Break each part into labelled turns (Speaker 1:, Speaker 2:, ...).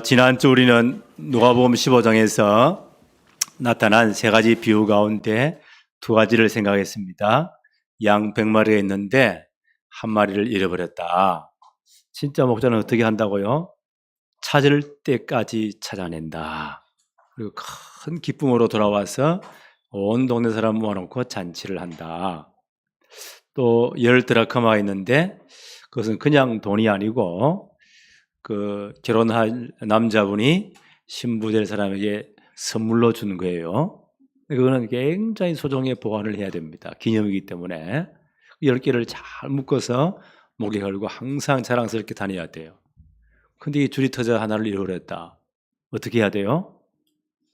Speaker 1: 지난주 우리는 누가복음 15장에서 나타난 세 가지 비유 가운데 두 가지를 생각했습니다. 양 100마리가 있는데 한 마리를 잃어버렸다. 진짜 목자는 어떻게 한다고요? 찾을 때까지 찾아낸다. 그리고 큰 기쁨으로 돌아와서 온 동네 사람 모아놓고 잔치를 한다. 또 10드라크마가 있는데 그것은 그냥 돈이 아니고 결혼할 남자분이 신부 될 사람에게 선물로 주는 거예요. 그거는 굉장히 소중하게 보관을 해야 됩니다. 기념이기 때문에 10개를 잘 묶어서 목에 걸고 항상 자랑스럽게 다녀야 돼요. 근데 이 줄이 터져 하나를 잃어버렸다. 어떻게 해야 돼요?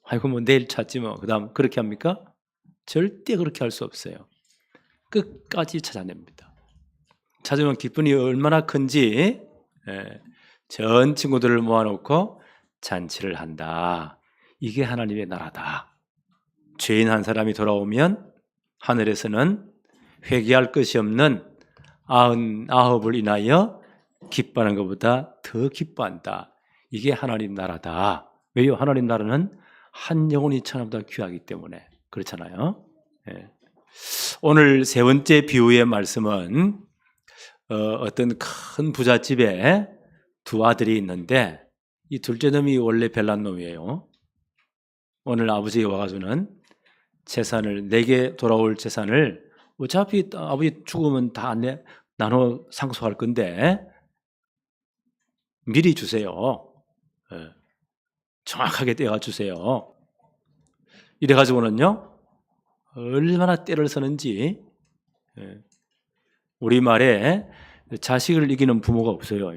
Speaker 1: 아이고 뭐 내일 찾지 뭐. 그 다음 그렇게 합니까? 절대 그렇게 할 수 없어요. 끝까지 찾아냅니다. 찾으면 기쁨이 얼마나 큰지 전 친구들을 모아놓고 잔치를 한다. 이게 하나님의 나라다. 죄인 한 사람이 돌아오면 하늘에서는 회개할 것이 없는 99을 인하여 기뻐하는 것보다 더 기뻐한다. 이게 하나님 나라다. 왜요? 하나님 나라는 한 영혼이 천하보다 귀하기 때문에 그렇잖아요. 오늘 세 번째 비유의 말씀은 어떤 큰 부잣집에 두 아들이 있는데 이 둘째 놈이 원래 별난 놈이에요. 오늘 아버지가 와가지고는 재산을 내게 돌아올 재산을 어차피 아버지 죽으면 다 나눠 상속할 건데 미리 주세요. 정확하게 떼어 주세요. 이래가지고는요 얼마나 때를 서는지 우리말에 자식을 이기는 부모가 없어요.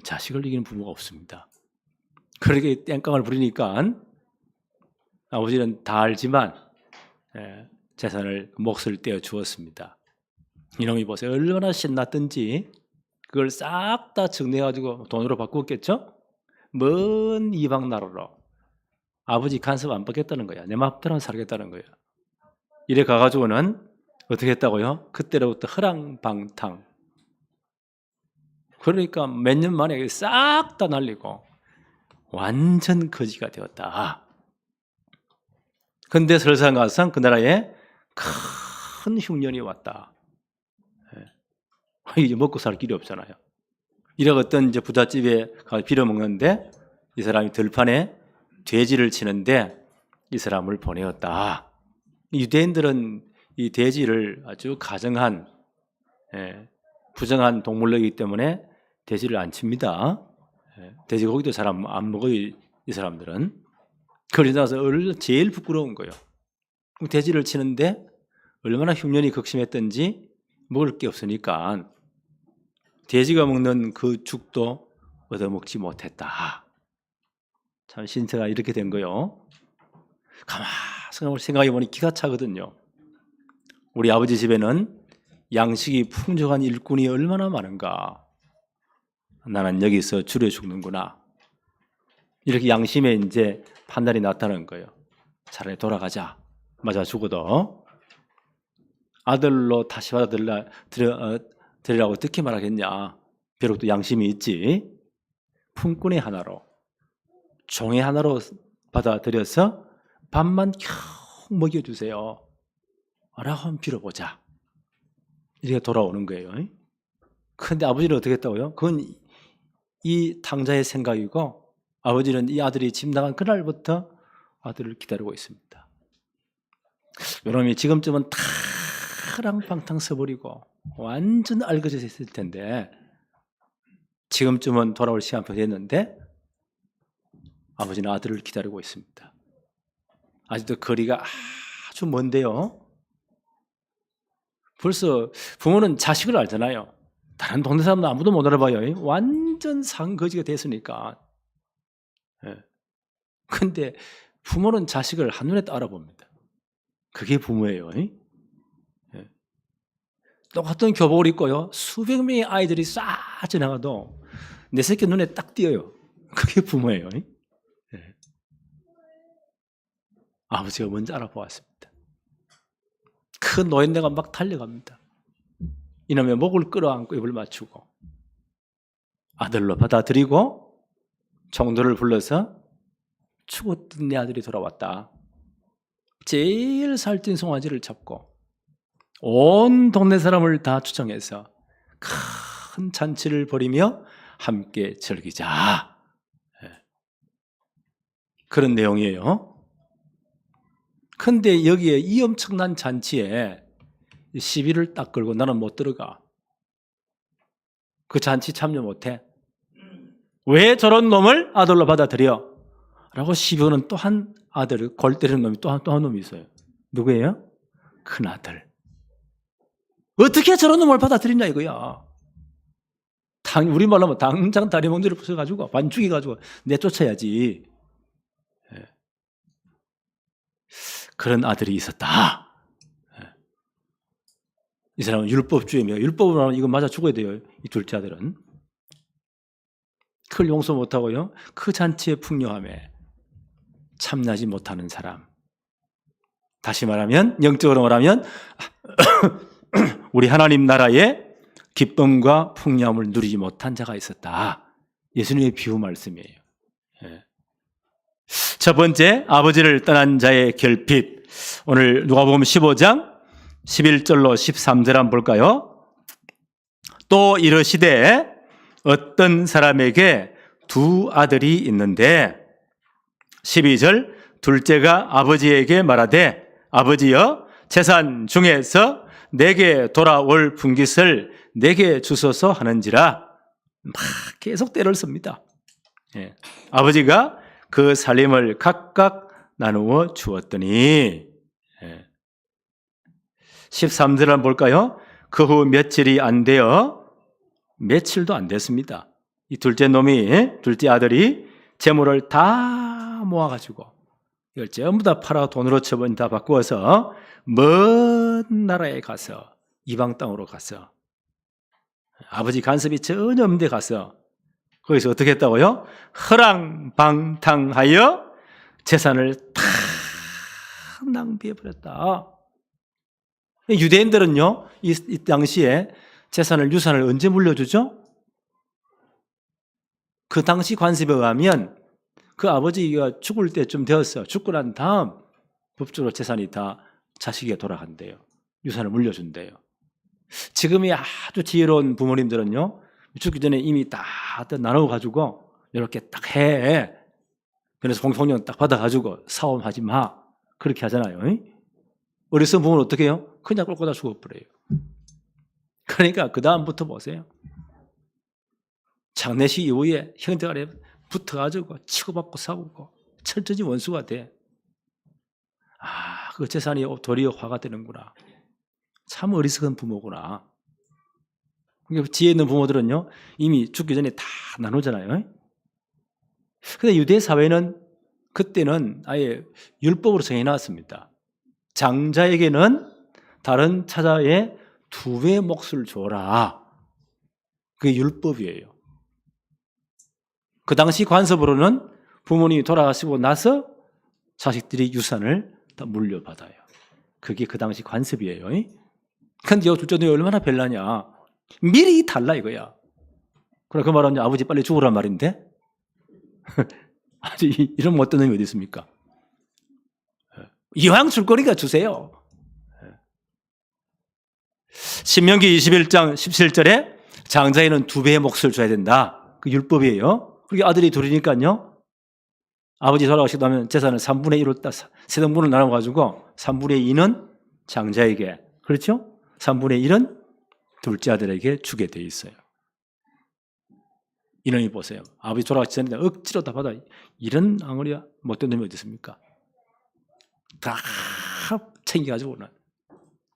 Speaker 1: 자식을 이기는 부모가 없습니다. 그렇게 땡깡을 부리니까 아버지는 다 알지만 재산을 몫을 떼어 주었습니다. 이놈이 보세요. 얼마나 신났던지 그걸 싹 다 정리해가지고 돈으로 바꾸었겠죠? 먼 이방 나라로. 아버지 간섭 안 받겠다는 거야. 내 맘대로 살겠다는 거야. 이래 가가지고는 어떻게 했다고요? 그때로부터 허랑방탕. 그러니까 몇 년 만에 싹 다 날리고 완전 거지가 되었다. 근데 설상가상 그 나라에 큰 흉년이 왔다. 이제 먹고 살 길이 없잖아요. 이래가 어떤 이제 부잣집에 가서 빌어먹는데 이 사람이 들판에 돼지를 치는데 이 사람을 보내었다. 유대인들은 이 돼지를 아주 가정한 부정한 동물이기 때문에 돼지를 안 칩니다. 돼지고기도 잘 안 먹어요. 이 사람들은. 그러나서 제일 부끄러운 거예요. 돼지를 치는데 얼마나 흉년이 극심했던지 먹을 게 없으니까 돼지가 먹는 그 죽도 얻어먹지 못했다. 참 신세가 이렇게 된 거예요. 가만히 생각해보니 기가 차거든요. 우리 아버지 집에는 양식이 풍족한 일꾼이 얼마나 많은가. 나는 여기서 줄여 죽는구나. 이렇게 양심에 이제 판단이 나타나는 거예요. 차라리 돌아가자. 맞아 죽어도 아들로 다시 받아들이라고 어떻게 말하겠냐. 비록 또 양심이 있지. 품꾼의 하나로 종의 하나로 받아들여서 밥만 겨우 먹여주세요. 라고 한번 빌어보자. 이렇게 돌아오는 거예요. 그런데 아버지는 어떻게 했다고요? 그건 이 탕자의 생각이고 아버지는 이 아들이 집 나간 그날부터 아들을 기다리고 있습니다. 여러분이 지금쯤은 타랑방탕 서버리고 완전 알거져 있을 텐데 지금쯤은 돌아올 시간표 됐는데 아버지는 아들을 기다리고 있습니다. 아직도 거리가 아주 먼데요. 벌써 부모는 자식을 알잖아요. 다른 동네 사람도 아무도 못 알아봐요. 완전 상거지가 됐으니까. 근데 부모는 자식을 한눈에 알아봅니다. 그게 부모예요. 똑같은 교복을 입고요. 수백 명의 아이들이 싹 지나가도 내 새끼 눈에 딱 띄어요. 그게 부모예요. 아버지가 먼저 알아보았습니다. 큰 노인네가 막 달려갑니다. 이놈의 목을 끌어안고 입을 맞추고 아들로 받아들이고 총독을 불러서 죽었던 내 아들이 돌아왔다. 제일 살찐 송아지를 잡고 온 동네 사람을 다 초청해서 큰 잔치를 벌이며 함께 즐기자. 그런 내용이에요. 근데 여기에 이 엄청난 잔치에 시비를 딱 걸고 나는 못 들어가. 그 잔치 참여 못해. 왜 저런 놈을 아들로 받아들여? 라고 시비 거는 또 한 아들, 골 때리는 놈이 또 한 놈이 있어요. 누구예요? 큰아들. 어떻게 저런 놈을 받아들이냐 이거야. 우리말로 하면 당장 다리 멍지를 부숴가지고 반죽해가지고 내쫓아야지. 그런 아들이 있었다. 이 사람은 율법주의며 율법으로 하면 이거 맞아 죽어야 돼요. 이 둘째 아들은. 그걸 용서 못하고요. 그 잔치의 풍요함에 참나지 못하는 사람. 다시 말하면 영적으로 말하면 우리 하나님 나라의 기쁨과 풍요함을 누리지 못한 자가 있었다. 예수님의 비유 말씀이에요. 첫 번째, 아버지를 떠난 자의 결핍. 오늘 누가복음 15장 11절로 13절 한번 볼까요? 또 이르시되 어떤 사람에게 두 아들이 있는데 12절 둘째가 아버지에게 말하되 아버지여 재산 중에서 내게 돌아올 분깃을 내게 주소서 하는지라. 막 계속 때를 씁니다. 아버지가 그 살림을 각각 나누어 주었더니 13절 한번 볼까요? 그 후 며칠이 안 되어 며칠도 안 됐습니다. 이 둘째 아들이 재물을 다 모아가지고 이걸 전부 다 팔아 돈으로 처분 다 바꾸어서 먼 나라에 가서 이방 땅으로 가서 아버지 간섭이 전혀 없는 데 가서 거기서 어떻게 했다고요? 허랑방탕하여 재산을 다 낭비해버렸다. 유대인들은요, 이 당시에 유산을 언제 물려주죠? 그 당시 관습에 의하면 그 아버지가 죽을 때쯤 되었어. 죽고 난 다음 법적으로 재산이 다 자식에게 돌아간대요. 유산을 물려준대요. 지금이 아주 지혜로운 부모님들은요, 죽기 전에 이미 다 나눠가지고 이렇게 딱 해. 그래서 공통령 딱 받아가지고 사업하지 마. 그렇게 하잖아요. 어리석은 부모는 어떻게 해요? 그냥 꼴꼴 다 죽어버려요. 그러니까 그 다음부터 보세요. 장례식 이후에 형제간에 붙어가지고 치고받고 싸우고 철저히 원수가 돼. 그 재산이 도리어 화가 되는구나. 참 어리석은 부모구나. 그러니까 지혜 있는 부모들은요, 이미 죽기 전에 다 나누잖아요. 근데 유대 사회는 그때는 아예 율법으로 정해놨습니다. 장자에게는 다른 차자의 2배의 몫을 줘라. 그게 율법이에요. 그 당시 관습으로는 부모님이 돌아가시고 나서 자식들이 유산을 다 물려받아요. 그게 그 당시 관습이에요. 근데 둘째 아들이 얼마나 별나냐. 미리 달라 이거야. 그래 그 말은 아버지 빨리 죽으란 말인데 아주 이런 못된 놈이 어디 있습니까? 이왕 줄 거니까 주세요. 신명기 21장 17절에 장자에는 2배의 몫을 줘야 된다. 그 율법이에요. 그게 아들이 둘이니까요. 아버지 돌아가시고 나면 재산을 3분의 1로 딱 세등분을 나눠가지고 3분의 2는 장자에게, 그렇죠? 3분의 1은 둘째 아들에게 주게 돼 있어요. 이놈이 보세요. 아버지 돌아가시 전에 억지로 다 받아. 이런 앙어리야 못된 놈이 어디 있습니까? 다 챙겨가지고는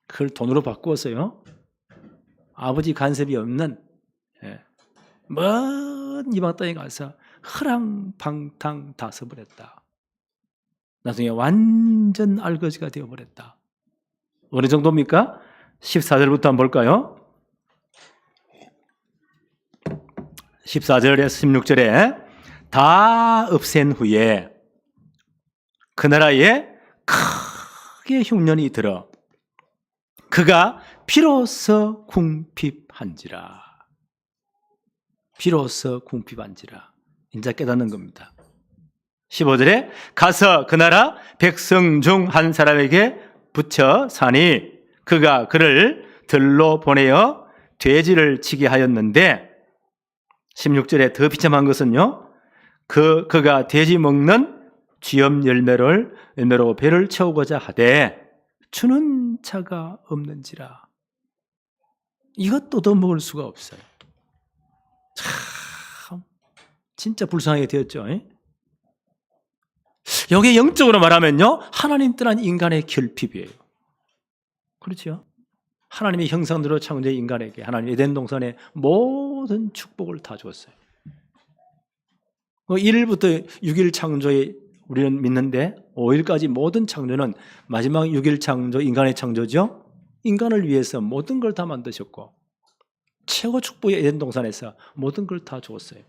Speaker 1: 그걸 돈으로 바꾸었어요. 아버지 간섭이 없는 먼 이방 땅에 가서 허랑방탕 다 써버렸다. 나중에 완전 알거지가 되어버렸다. 어느 정도입니까? 14절부터 한번 볼까요? 14절에서 16절에 다 없앤 후에 그 나라에 크게 흉년이 들어 그가 비로소 궁핍한지라. 비로소 궁핍한지라. 이제 깨닫는 겁니다. 15절에 가서 그 나라 백성 중 한 사람에게 붙여 사니 그가 그를 들로 보내어 돼지를 치게 하였는데 16절에 더 비참한 것은요. 그가 돼지 먹는 쥐염 열매로 배를 채우고자 하되 주는 자가 없는지라. 이것도 더 먹을 수가 없어요. 참 진짜 불쌍하게 되었죠. 여기 영적으로 말하면요. 하나님 떠난 인간의 결핍이에요. 그렇죠? 하나님의 형상대로 창조된 인간에게 하나님 에덴 동산의 모든 축복을 다 줬어요. 1일부터 6일 창조에 우리는 믿는데 5일까지 모든 창조는 마지막 6일 창조, 인간의 창조죠. 인간을 위해서 모든 걸 다 만드셨고 최고 축복의 에덴 동산에서 모든 걸 다 줬어요.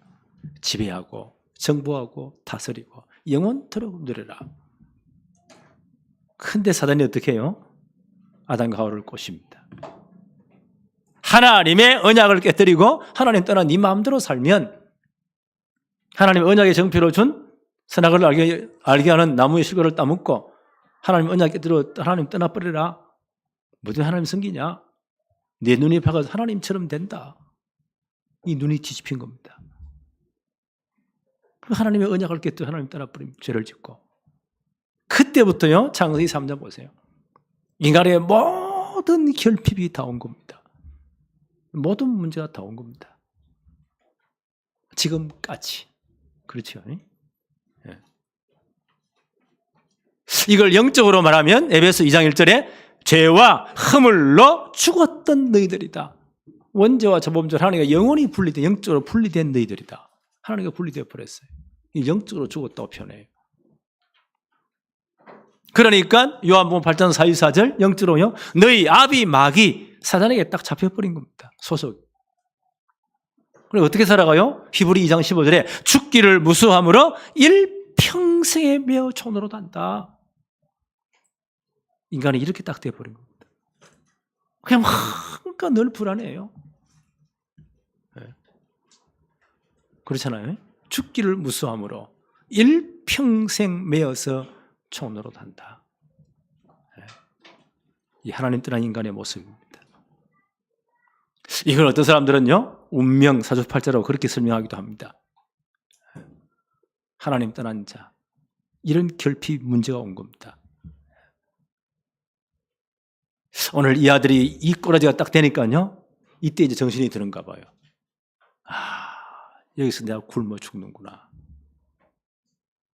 Speaker 1: 지배하고 정부하고 다스리고 영원토록 누려라. 근데 사단이 어떻게 해요? 아담과 하와를 꼬십니다. 하나님의 언약을 깨뜨리고 하나님 떠난 네 마음대로 살면 하나님 언약의 정표로 준 선악을 알게 하는 나무의 실과를 따먹고 하나님 언약 깨뜨려 하나님 떠나버리라. 뭐든 하나님 섬기냐? 내 눈이 밝아서 하나님처럼 된다. 이 눈이 뒤집힌 겁니다. 하나님의 언약을 깨뜨려 하나님 떠나버리면 죄를 짓고 그때부터요. 창세기 3장 보세요. 인간의 모든 결핍이 다 온 겁니다. 모든 문제가 다 온 겁니다. 지금까지. 그렇죠? 예. 이걸 영적으로 말하면 에베소 2장 1절에 죄와 허물로 죽었던 너희들이다. 원죄와 저범죄를 하나님과 영원히 분리된 영적으로 분리된 너희들이다. 하나님과 분리되어 버렸어요. 영적으로 죽었다고 표현해요. 그러니까 요한복음 8장 44절 영적으로요. 너희 아비 마귀 사단에게 딱 잡혀버린 겁니다. 소속. 그럼 어떻게 살아가요? 히브리 2장 15절에 죽기를 무수함으로 일평생에 매어 촌으로 단다. 인간이 이렇게 딱 돼버린 겁니다. 그냥 그러니까 늘 불안해요. 네. 그렇잖아요. 죽기를 무수함으로 일평생 매어서 촌으로 단다. 네. 이 하나님 떠난 인간의 모습입니다. 이걸 어떤 사람들은요, 운명 사주팔자로 그렇게 설명하기도 합니다. 하나님 떠난 자. 이런 결핍 문제가 온 겁니다. 오늘 이 아들이 이 꼬라지가 딱 되니까요, 이때 이제 정신이 드는가 봐요. 여기서 내가 굶어 죽는구나.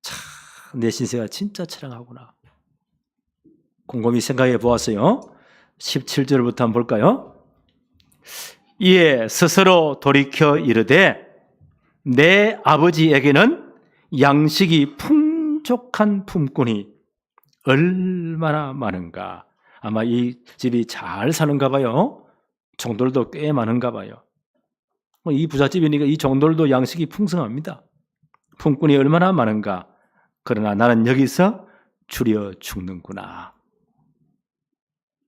Speaker 1: 참, 내 신세가 진짜 처량하구나. 곰곰이 생각해 보았어요. 17절부터 한번 볼까요? 이에 스스로 돌이켜 이르되 내 아버지에게는 양식이 풍족한 품꾼이 얼마나 많은가. 아마 이 집이 잘 사는가 봐요. 종들도 꽤 많은가 봐요. 이 부잣집이니까 이 종들도 양식이 풍성합니다. 품꾼이 얼마나 많은가. 그러나 나는 여기서 줄여 죽는구나.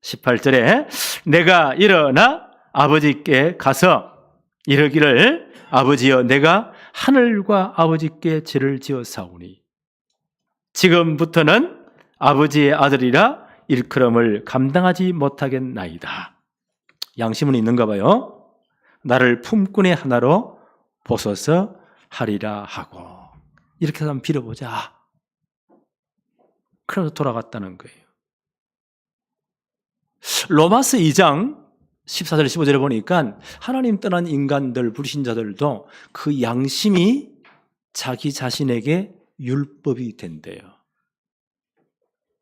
Speaker 1: 18절에 내가 일어나 아버지께 가서 이르기를 아버지여 내가 하늘과 아버지께 죄를 지어 사오니 지금부터는 아버지의 아들이라 일컬음을 감당하지 못하겠나이다. 양심은 있는가 봐요. 나를 품꾼의 하나로 보소서 하리라 하고 이렇게 한번 빌어보자. 그래서 돌아갔다는 거예요. 로마서 2장 14절 15절에 보니까 하나님 떠난 인간들 불신자들도 그 양심이 자기 자신에게 율법이 된대요.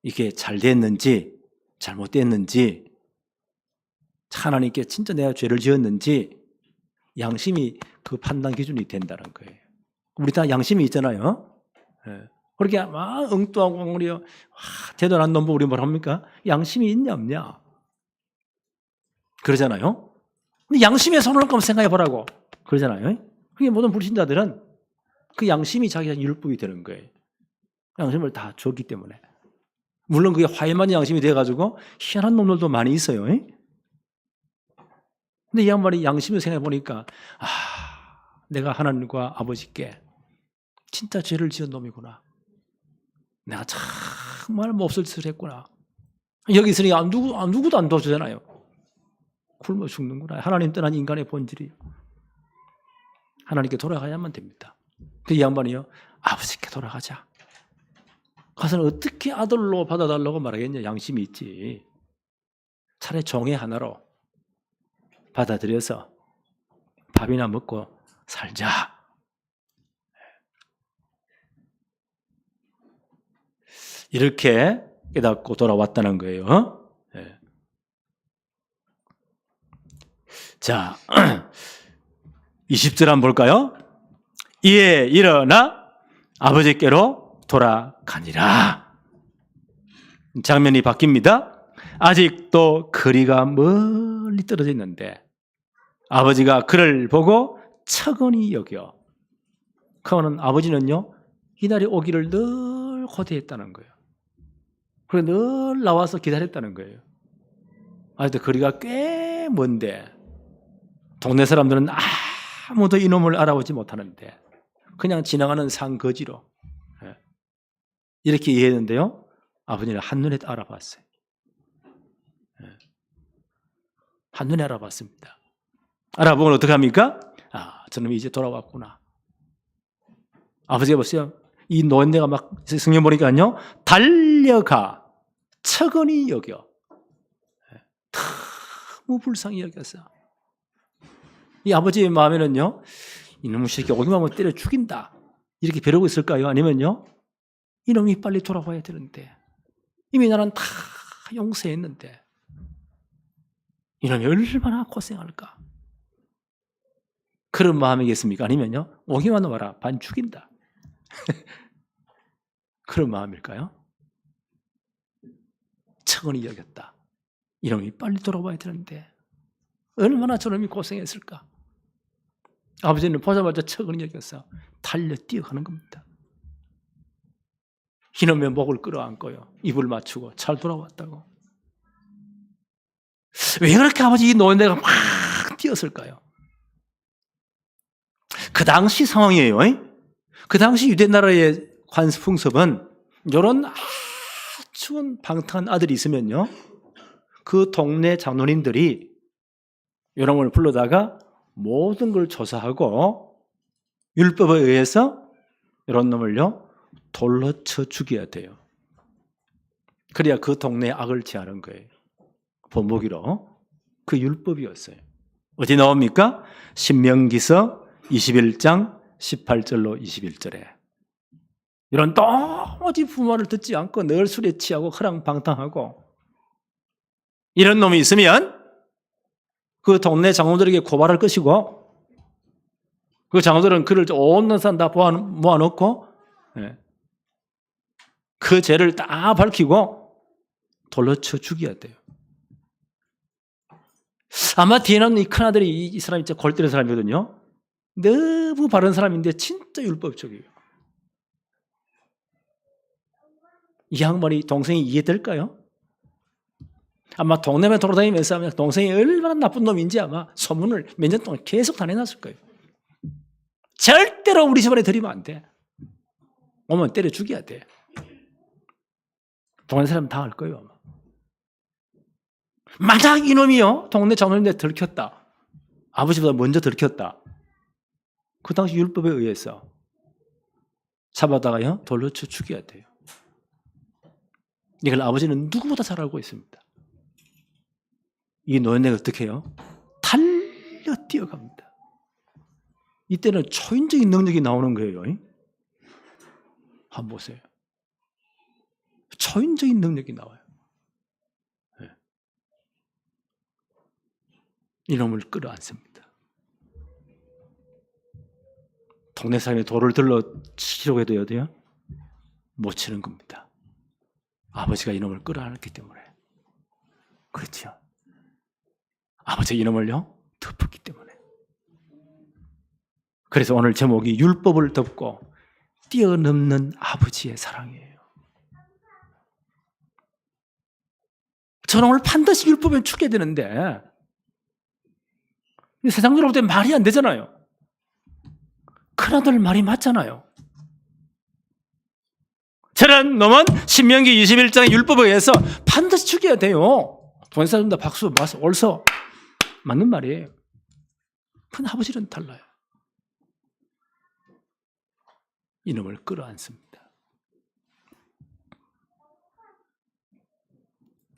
Speaker 1: 이게 잘 됐는지 잘못됐는지 하나님께 진짜 내가 죄를 지었는지 양심이 그 판단 기준이 된다는 거예요. 우리 다 양심이 있잖아요. 그렇게 막 엉뚱하고 우리 대단한 놈 보고 우리 뭘 합니까? 양심이 있냐 없냐? 그러잖아요. 근데 양심에 손을 얹고 생각해 보라고 그러잖아요. 그게 모든 불신자들은 그 양심이 자기가 율법이 되는 거예요. 양심을 다 줬기 때문에. 물론 그게 화해만 양심이 돼가지고 희한한 놈들도 많이 있어요. 근데 이 양반이 양심을 생각해 보니까 내가 하나님과 아버지께 진짜 죄를 지은 놈이구나. 내가 정말 몹쓸 짓을 했구나. 여기 있으니 누구도 안 도와주잖아요. 굶어 죽는구나. 하나님 떠난 인간의 본질이. 하나님께 돌아가야만 됩니다. 그 양반이요, 아버지께 돌아가자. 가서는 어떻게 아들로 받아달라고 말하겠냐. 양심이 있지. 차라리 종의 하나로 받아들여서 밥이나 먹고 살자. 이렇게 깨닫고 돌아왔다는 거예요. 네. 자, 20절 한번 볼까요? 이에 일어나 아버지께로 돌아가니라. 장면이 바뀝니다. 아직도 거리가 멀리 떨어져 있는데 아버지가 그를 보고 척은히 여겨. 그러면 아버지는요, 이날이 오기를 늘 고대했다는 거예요. 그래 늘 나와서 기다렸다는 거예요. 아직도 거리가 꽤 먼데 동네 사람들은 아무도 이놈을 알아보지 못하는데 그냥 지나가는 상거지로 이렇게 이해했는데요, 아버지는 한눈에 알아봤어요. 한눈에 알아봤습니다. 알아보면 어떻게 합니까? 저놈이 이제 돌아왔구나. 아버지가 보세요. 이 노인네가 막 성경 보니까요, 달려가 척은히 여겨. 너무 불쌍히 여겼어. 이 아버지의 마음에는요, 이놈의 새끼 오기만 하면 때려 죽인다, 이렇게 벼르고 있을까요? 아니면요, 이놈이 빨리 돌아와야 되는데 이미 나는 다 용서했는데 이놈이 얼마나 고생할까, 그런 마음이겠습니까? 아니면요, 오기만 와라, 반 죽인다, 그런 마음일까요? 척은히 여겼다. 이놈이 빨리 돌아와야 되는데 얼마나 저놈이 고생했을까. 아버지는 보자마자 척은히 여겼어. 달려 뛰어가는 겁니다. 이놈의 목을 끌어안고요, 입을 맞추고 잘 돌아왔다고. 왜 그렇게 아버지 이 노인네가 막 뛰었을까요? 그 당시 상황이에요. 그 당시 유대 나라의 관습풍습은 이런 아주 방탕한 아들이 있으면요, 그 동네 장로님들이 이런 걸 불러다가 모든 걸 조사하고 율법에 의해서 이런 놈을요 돌로 쳐 죽여야 돼요. 그래야 그 동네에 악을 제하는 거예요. 본보기로. 그 율법이었어요. 어디 나옵니까? 신명기서 21장 18절로 21절에 이런 도무지 부모를 듣지 않고 늘 술에 취하고 허랑방탕하고 이런 놈이 있으면 그 동네 장로들에게 고발할 것이고, 그 장로들은 그를 온 사람 다 모아놓고 그 죄를 다 밝히고 돌로 쳐 죽여야 돼요. 아마 뒤에 나오는 이 큰아들이 이 사람이 진짜 골 때리는 사람이거든요. 너무 바른 사람인데 진짜 율법적이에요. 이 양반이 동생이 이해될까요? 아마 동네만 돌아다니면서 동생이 얼마나 나쁜 놈인지 아마 소문을 몇 년 동안 계속 다내놨을 거예요. 절대로 우리 집안에 들이면 안 돼. 오면 때려 죽여야 돼. 동네 사람 다 알 거예요. 아마. 만약 이놈이요, 동네 장로님한테 들켰다, 아버지보다 먼저 들켰다, 그 당시 율법에 의해서 잡아다가요 돌로 쳐 죽여야 돼요. 이걸 아버지는 누구보다 잘 알고 있습니다. 이 노인네가 어떻게 해요? 달려 뛰어갑니다. 이때는 초인적인 능력이 나오는 거예요. 한번 보세요. 초인적인 능력이 나와요. 네. 이놈을 끌어안습니다. 동네 사람이 돌을 들러 치려고 해도 어디요? 못 치는 겁니다. 아버지가 이놈을 끌어안았기 때문에. 그렇죠. 아버지가 이놈을요 덮었기 때문에. 그래서 오늘 제목이 율법을 덮고 뛰어넘는 아버지의 사랑이에요. 저놈을 반드시 율법에 죽게 되는데 세상으로 볼 때 말이 안 되잖아요. 큰아들 말이 맞잖아요. 저런 놈은 신명기 21장 율법에 의해서 반드시 죽여야 돼요. 동영상 준다 박수 맞서 옳소. 맞는 말이에요. 그런데 아버지는 달라요. 이놈을 끌어안습니다.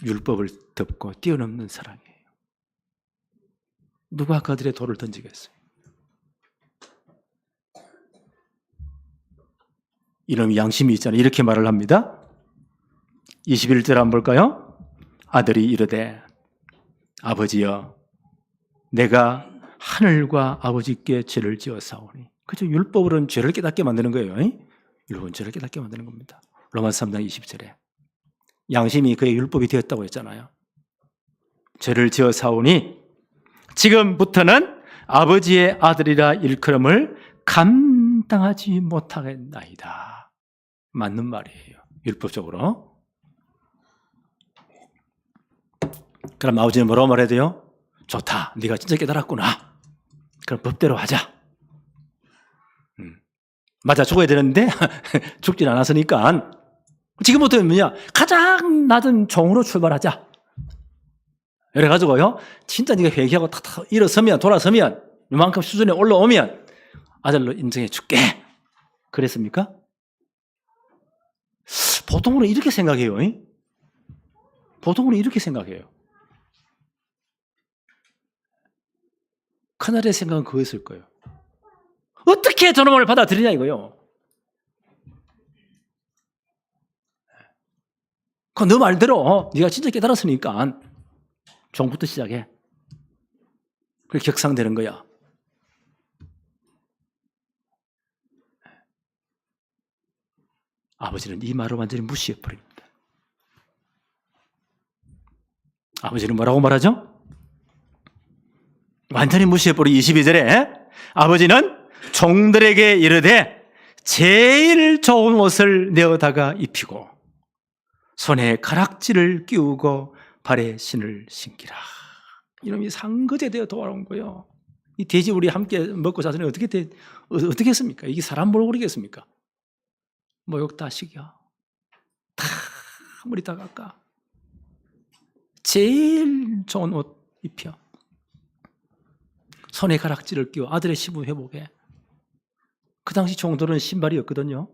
Speaker 1: 율법을 덮고 뛰어넘는 사랑이에요. 누가 그들의 돌을 던지겠어요? 이놈이 양심이 있잖아요. 이렇게 말을 합니다. 21절 한번 볼까요? 아들이 이르되 아버지여 내가 하늘과 아버지께 죄를 지었사오니. 그죠? 율법으로는 죄를 깨닫게 만드는 거예요. 율법은 죄를 깨닫게 만드는 겁니다. 로마서 3장 20절에 양심이 그의 율법이 되었다고 했잖아요. 죄를 지어사오니 지금부터는 아버지의 아들이라 일컬음을 감당하지 못하겠나이다. 맞는 말이에요. 율법적으로. 그럼 아버지는 뭐라고 말해야 돼요? 좋다. 네가 진짜 깨달았구나. 그럼 법대로 하자. 맞아 죽어야 되는데 죽진 않았으니까 지금부터는 뭐냐? 가장 낮은 종으로 출발하자. 그래가지고요, 진짜 네가 회개하고 탁탁 일어서면, 돌아서면, 이만큼 수준에 올라오면 아들로 인정해 줄게. 그랬습니까? 보통으로 이렇게 생각해요. 보통으로 이렇게 생각해요. 큰아들의 생각은 그거였을 거예요. 어떻게 저놈을 받아들이냐 이거요. 너 말대로 네가 진짜 깨달았으니까 종부터 시작해. 그게 격상되는 거야. 아버지는 이 말을 완전히 무시해버립니다. 아버지는 뭐라고 말하죠? 완전히 무시해버리고 22절에 아버지는 종들에게 이르되 제일 좋은 옷을 내어다가 입히고 손에 가락지를 끼우고 발에 신을 신기라. 이놈이 상거제되어 돌아온 거예요. 이 돼지 우리 함께 먹고 자서는 어떻게 했습니까? 이게 사람 몰골이겠습니까? 모욕 다 시켜. 다 머리 다 깎아. 제일 좋은 옷 입혀. 손에 가락지를 끼워 아들의 시부 회복에. 그 당시 종들은 신발이었거든요.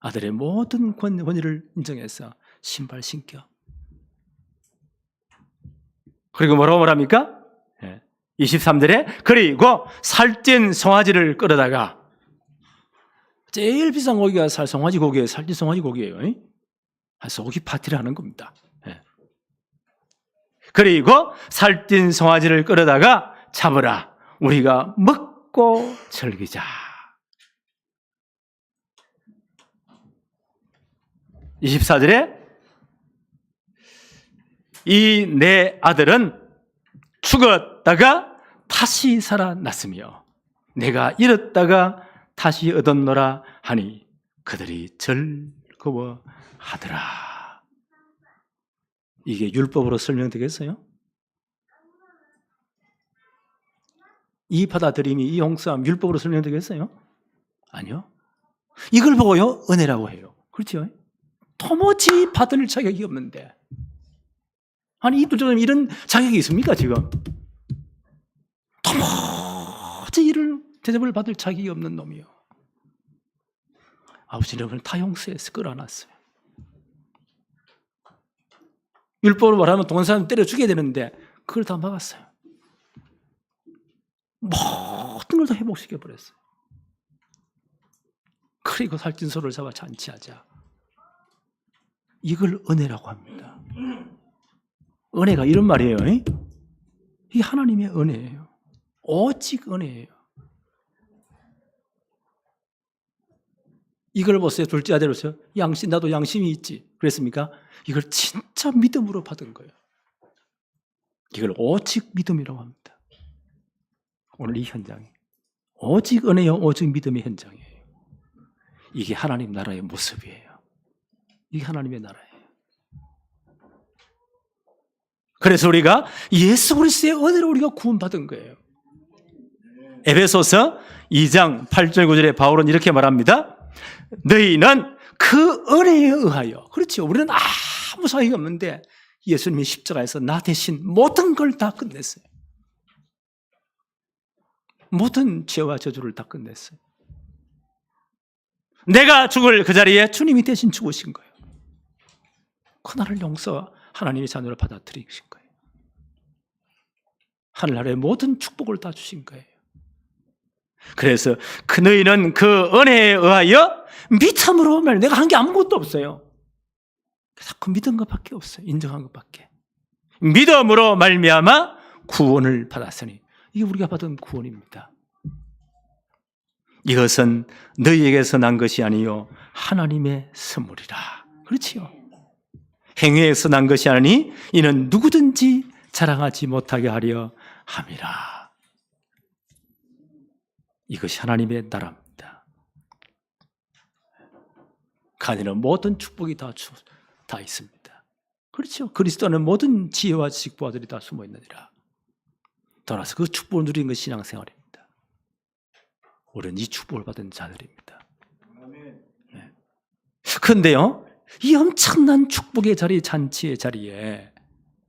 Speaker 1: 아들의 모든 권위를 인정해서 신발 신겨. 그리고 뭐라고 말합니까? 23절에 그리고 살찐 송아지를 끌어다가, 제일 비싼 고기가 송아지 고기예요. 살찐 송아지 고기예요. 소고기 파티를 하는 겁니다. 그리고 살찐 송아지를 끌어다가 잡으라. 우리가 먹고 즐기자. 24절에 이 내 아들은 죽었다가 다시 살아났으며 내가 잃었다가 다시 얻었노라 하니 그들이 즐거워하더라. 이게 율법으로 설명되겠어요? 이 받아들임이, 이 홍수함 율법으로 설명되겠어요? 아니요. 이걸 보고요 은혜라고 해요. 그렇죠? 도무지 받을 자격이 없는데, 아니 이들처럼 이런 자격이 있습니까 지금? 도무지 이를 대접을 받을 자격이 없는 놈이요. 아버지는 그걸 다 용서해서 끌어안았어요. 율법으로 말하면 동사람 때려 죽여야 되는데 그걸 다 막았어요. 모든 걸 다 회복시켜버렸어요. 그리고 살찐 소를 잡아 잔치하자. 이걸 은혜라고 합니다. 은혜가 이런 말이에요. 이게 하나님의 은혜예요. 오직 은혜예요. 이걸 보세요. 둘째 아들로서요. 나도 양심이 있지. 그랬습니까? 이걸 진짜 믿음으로 받은 거예요. 이걸 오직 믿음이라고 합니다. 오늘 이 현장이 오직 은혜요, 오직 믿음의 현장이에요. 이게 하나님 나라의 모습이에요. 이게 하나님의 나라예요. 그래서 우리가 예수 그리스도의 은혜로 우리가 구원받은 거예요. 에베소서 2장 8절 9절에 바울은 이렇게 말합니다. 너희는 그 은혜에 의하여, 그렇죠. 우리는 아무 사이가 없는데 예수님이 십자가에서 나 대신 모든 걸 다 끝냈어요. 모든 죄와 저주를 다 끝냈어요. 내가 죽을 그 자리에 주님이 대신 죽으신 거예요. 그 나를 용서 하나님의 자녀를 받아들이신 거예요. 하늘나라의 모든 축복을 다 주신 거예요. 그래서 그 너희는 그 은혜에 의하여 믿음으로 말, 내가 한 게 아무것도 없어요. 자꾸 믿은 것밖에 없어요. 인정한 것밖에. 믿음으로 말미암아 구원을 받았으니, 이게 우리가 받은 구원입니다. 이것은 너희에게서 난 것이 아니요 하나님의 선물이라. 그렇지요. 행위에서 난 것이 아니니 이는 누구든지 자랑하지 못하게 하려 함이라. 이것이 하나님의 나라입니다. 그 안에는 모든 축복이 다 있습니다. 그렇죠. 그리스도는 모든 지혜와 지식보아들이 다 숨어 있느니라. 따라서 그 축복을 누리는 것이 신앙생활입니다. 우리는 이 축복을 받은 자들입니다. 네. 그런데요, 이 엄청난 축복의 자리, 잔치의 자리에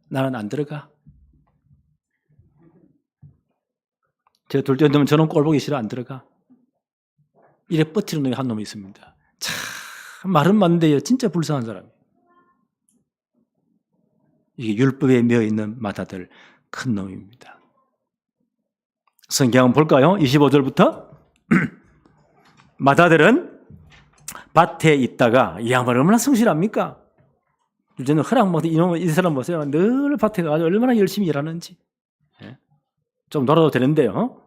Speaker 1: 나는 안 들어가. 제가 둘째 놈은 저는 꼴 보기 싫어 안 들어가. 이래 뻗치는 놈이 한 놈이 있습니다. 참 말은 맞는데 진짜 불쌍한 사람이에요. 이게 율법에 매여 있는 마다들 큰 놈입니다. 성경 한번 볼까요? 25절부터 마다들은 밭에 있다가, 이 양반 얼마나 성실합니까? 저는 허락먹도 이 사람 보세요. 늘 밭에 가서 얼마나 열심히 일하는지. 좀 놀아도 되는데요.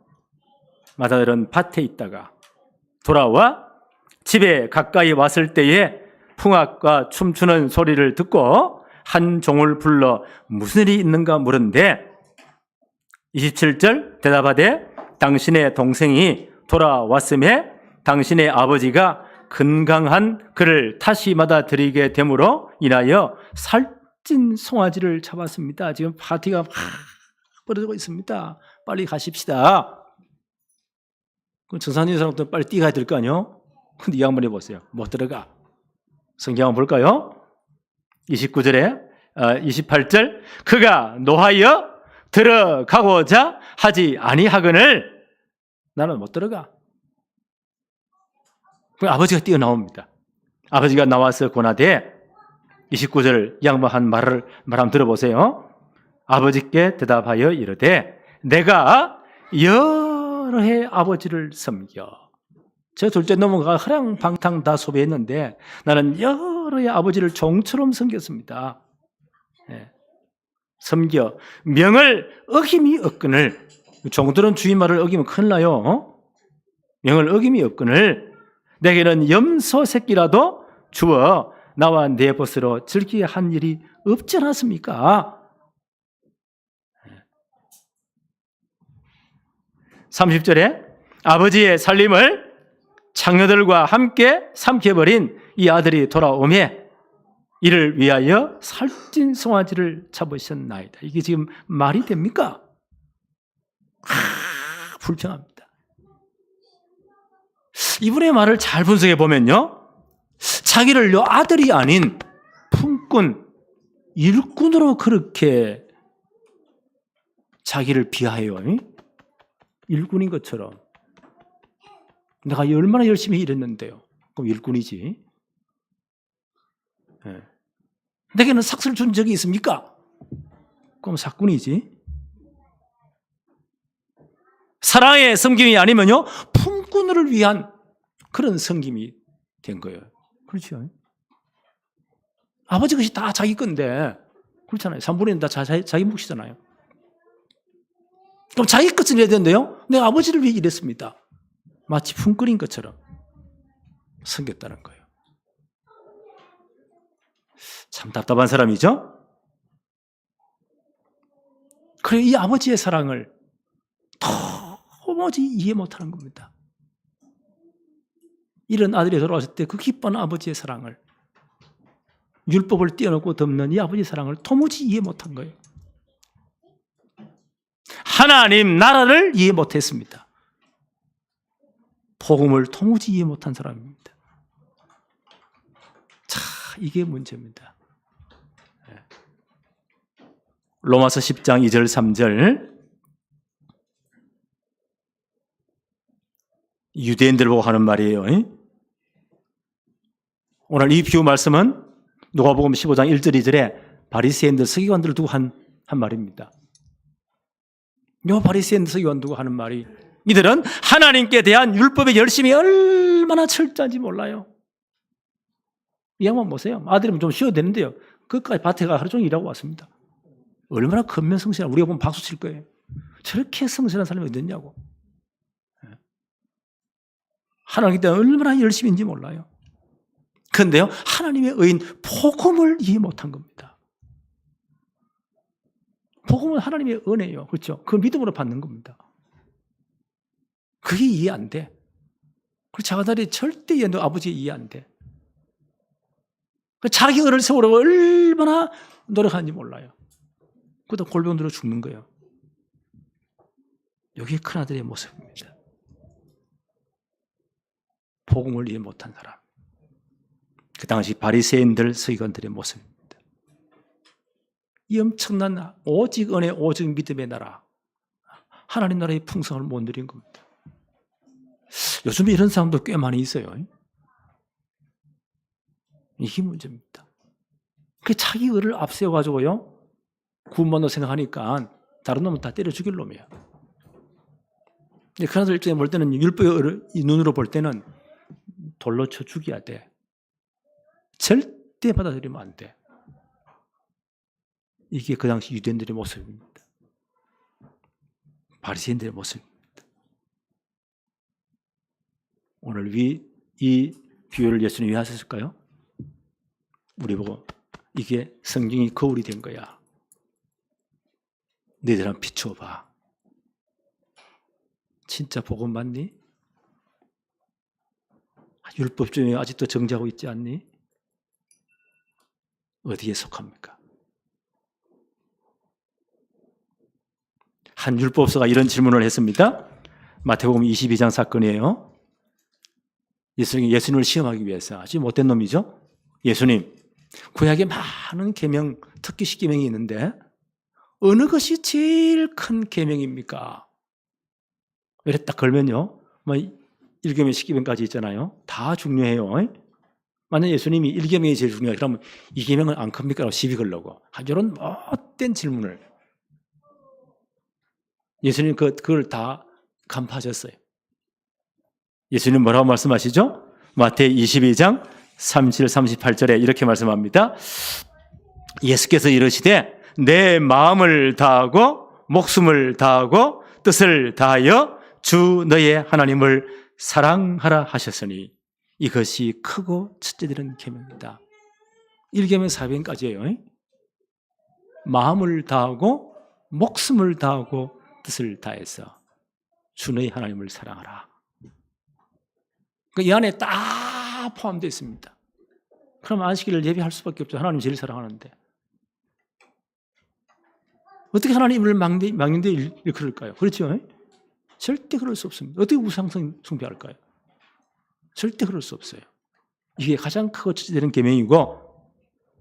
Speaker 1: 마다들은 밭에 있다가 돌아와 집에 가까이 왔을 때에 풍악과 춤추는 소리를 듣고 한 종을 불러 무슨 일이 있는가 물은데, 27절 대답하되 당신의 동생이 돌아왔음에 당신의 아버지가 건강한 그를 다시 받아들이게 됨으로 인하여 살찐 송아지를 잡았습니다. 지금 파티가 막 벌어지고 있습니다. 빨리 가십시다. 그럼 정상적인 사람도 빨리 뛰어가야 될 거 아니에요? 근데 이 양반이 보세요. 못 들어가. 성경 한번 볼까요? 29절에 28절 그가 노하여 들어가고자 하지 아니하거늘 나는 못 들어가. 아버지가 뛰어나옵니다. 아버지가 나와서 권하되, 29절 양반 한 말을 한번 들어보세요. 아버지께 대답하여 이르되 내가 여러 해 아버지를 섬겨. 저 둘째 놈은 허랑방탕 다 소비했는데 나는 여러 해 아버지를 종처럼 섬겼습니다. 네. 섬겨 명을 어김이 없거늘. 종들은 주인 말을 어기면 큰일 나요. 명을 어김이 없거늘 내게는 염소 새끼라도 주어 나와 내 벗으로 즐기게 한 일이 없지 않았습니까? 30절에 아버지의 살림을 창녀들과 함께 삼켜버린 이 아들이 돌아오매 이를 위하여 살찐 송아지를 잡으셨나이다. 이게 지금 말이 됩니까? 불평합니다. 이분의 말을 잘 분석해 보면요, 자기를 아들이 아닌 품꾼, 일꾼으로 그렇게 자기를 비하해요. 일꾼인 것처럼. 내가 얼마나 열심히 일했는데요. 그럼 일꾼이지. 네. 내게는 삭스를 준 적이 있습니까? 그럼 사꾼이지. 사랑의 섬김이 아니면요, 품꾼을 위한 그런 섬김이 된 거예요. 그렇죠? 아버지 것이 다 자기 건데, 그렇잖아요. 3분의 1은 다 자기 몫이잖아요. 그럼 자기 것을 해야 되는데요, 내가 아버지를 위해 일했습니다. 마치 품꾼인 것처럼 섬겼다는 거예요. 참 답답한 사람이죠? 그래, 이 아버지의 사랑을 도무지 이해 못하는 겁니다. 이런 아들이 돌아왔을 때 그 기쁜 아버지의 사랑을, 율법을 띄워놓고 덮는 이 아버지의 사랑을 도무지 이해 못한 거예요. 하나님 나라를 이해 못했습니다. 복음을 도무지 이해 못한 사람입니다. 이게 문제입니다. 로마서 10장 2절 3절 유대인들 보고 하는 말이에요. 오늘 이 비유 말씀은 누가복음 15장 1절 2절에 바리새인들 서기관들을 두고 한 말입니다. 요 바리새인들 서기관 두고 하는 말이 이들은 하나님께 대한 율법의 열심이 얼마나 철저한지 몰라요. 이 양반 보세요. 아들이면 좀 쉬어도 되는데요. 그까지 밭에 가 하루 종일 일하고 왔습니다. 얼마나 근면성실한, 우리가 보면 박수 칠 거예요. 저렇게 성실한 사람이 어디 있냐고. 하나님께 대한 얼마나 열심인지 몰라요. 그런데요, 하나님의 의인 복음을 이해 못한 겁니다. 복음은 하나님의 은혜예요. 그렇죠? 그 믿음으로 받는 겁니다. 그게 이해 안 돼. 그 자가들이 절대 이해 안 돼. 아버지 이해 안 돼. 자기 은혜를 세우려고 얼마나 노력하는지 몰라요. 그러다 골병 들어 죽는 거예요. 여기 큰아들의 모습입니다. 복음을 이해 못한 사람. 그 당시 바리새인들 서기관들의 모습입니다. 이 엄청난 오직 은혜, 오직 믿음의 나라, 하나님 나라의 풍성을 못 누린 겁니다. 요즘에 이런 사람도 꽤 많이 있어요. 이게 문제입니다. 그 자기 의를 앞세워가지고요, 구원받는다고 생각하니까 다른 놈은 다 때려 죽일 놈이야. 그런 일종에 볼 때는 율법의 눈으로 볼 때는 돌로 쳐 죽여야 돼. 절대 받아들이면 안 돼. 이게 그 당시 유대인들의 모습입니다. 바리새인들의 모습입니다. 오늘 이 비유를 예수님이 왜 하셨을까요? 우리 보고 이게 성경이 거울이 된 거야. 너희들 한번 비추어봐. 진짜 복음 맞니? 율법 중에 아직도 정죄하고 있지 않니? 어디에 속합니까? 한 율법서가 이런 질문을 했습니다. 마태복음 22장 사건이에요. 예수님을 시험하기 위해서 아주 못된 놈이죠. 예수님, 구약에 많은 계명, 특기 10계명이 있는데 어느 것이 제일 큰 계명입니까? 이렇게 딱 걸면요, 1계명, 10계명까지 있잖아요. 다 중요해요. 만약 예수님이 1계명이 제일 중요해, 그러면 2계명은 안 큽니까? 시비 걸려고. 이런 못된 질문을. 예수님 그걸 다 간파하셨어요. 예수님 뭐라고 말씀하시죠? 마태 22장 37, 38절에 이렇게 말씀합니다. 예수께서 이르시되 내 마음을 다하고 목숨을 다하고 뜻을 다하여 주 너의 하나님을 사랑하라 하셨으니 이것이 크고 첫째 되는 계명이다. 1계명 4계명까지예요. 마음을 다하고 목숨을 다하고 뜻을 다해서 주 너의 하나님을 사랑하라. 이 안에 다 포함되어 있습니다. 그럼 안식일을 예배할 수밖에 없죠. 하나님 제일 사랑하는데. 어떻게 하나님을 막는데 일컬을까요? 그렇죠? 절대 그럴 수 없습니다. 어떻게 우상성 숭배할까요? 절대 그럴 수 없어요. 이게 가장 크고 첫째되는 계명이고,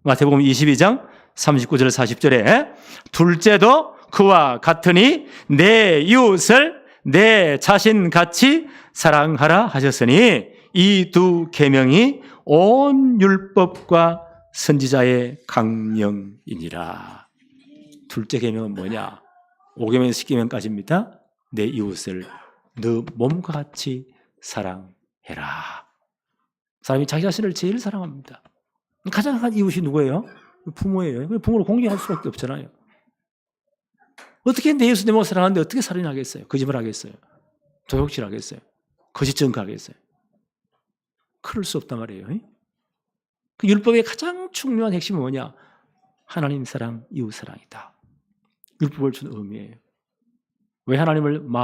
Speaker 1: 마태복음 22장 39절 40절에 둘째도 그와 같으니 내 이웃을 내 자신같이 사랑하라 하셨으니 이 두 계명이 온 율법과 선지자의 강령이니라. 둘째 계명은 뭐냐? 5계명, 10계명까지입니다. 내 이웃을 너 몸과 같이 사랑해라. 사람이 자기 자신을 제일 사랑합니다. 가장 큰 이웃이 누구예요? 부모예요. 부모를 공개할 수밖에 없잖아요. 어떻게 내 이웃을 내 몸을 사랑하는데 어떻게 살인하겠어요? 거짓말 하겠어요? 도둑질 하겠어요? 거짓 증거하겠어요? 그럴 수 없단 말이에요. 그 율법의 가장 중요한 핵심은 뭐냐? 하나님 사랑, 이웃 사랑이다. 율법을 준 의미예요. 왜 하나님을 마음